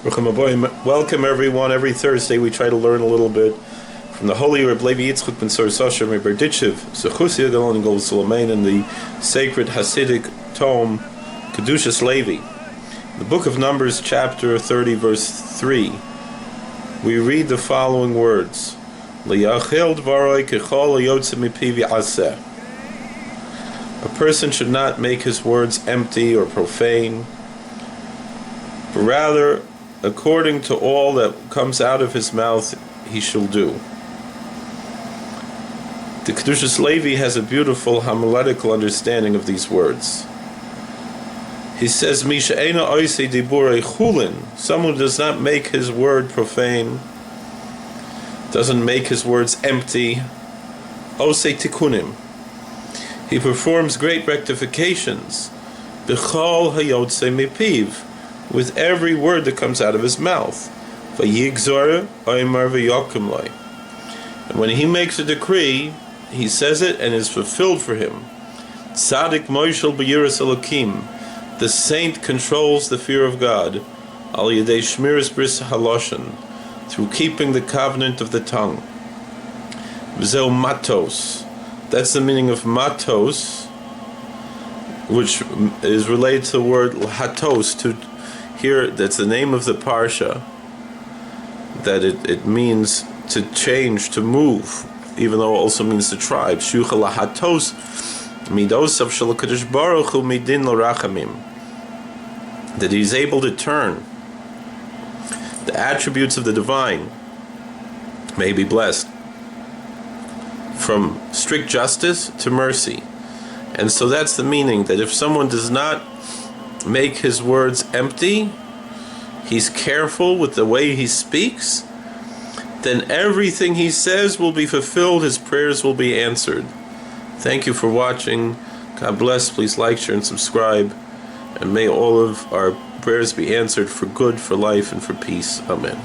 Welcome everyone. Every Thursday we try to learn a little bit from the holy Rebbe Levi ben Sasha and the sacred Hasidic tome Kedushas Levi. The book of Numbers, chapter 30, verse 3. We read the following words: A person should not make his words empty or profane, but rather, according to all that comes out of his mouth, he shall do. The Kedushas Levi has a beautiful homiletical understanding of these words. He says, Misha'ena oise diburei chulin, someone who does not make his word profane, doesn't make his words empty, ose tikunim, he performs great rectifications, b'chol hayotze mipiv, with every word that comes out of his mouth. And when he makes a decree, he says it and is fulfilled for him. Tzaddik moishel b'yiras Elokim, the saint controls the fear of God, al yedei shmiras bris haloshen, through keeping the covenant of the tongue. V'zeu Mattos, that's the meaning of Mattos, which is related to the word hatos, to here, that's the name of the Parsha, that it means to change, to move, even though it also means the tribe. Shucha lahatos midosav shel HaKadosh Baruch Hu midin l'rachamim, that he's able to turn the attributes of the divine, may be blessed, from strict justice to mercy. And so that's the meaning, that if someone does not make his words empty, he's careful with the way he speaks, then everything he says will be fulfilled, his prayers will be answered. Thank you for watching. God bless. Please like, share, and subscribe. And may all of our prayers be answered for good, for life, and for peace. Amen.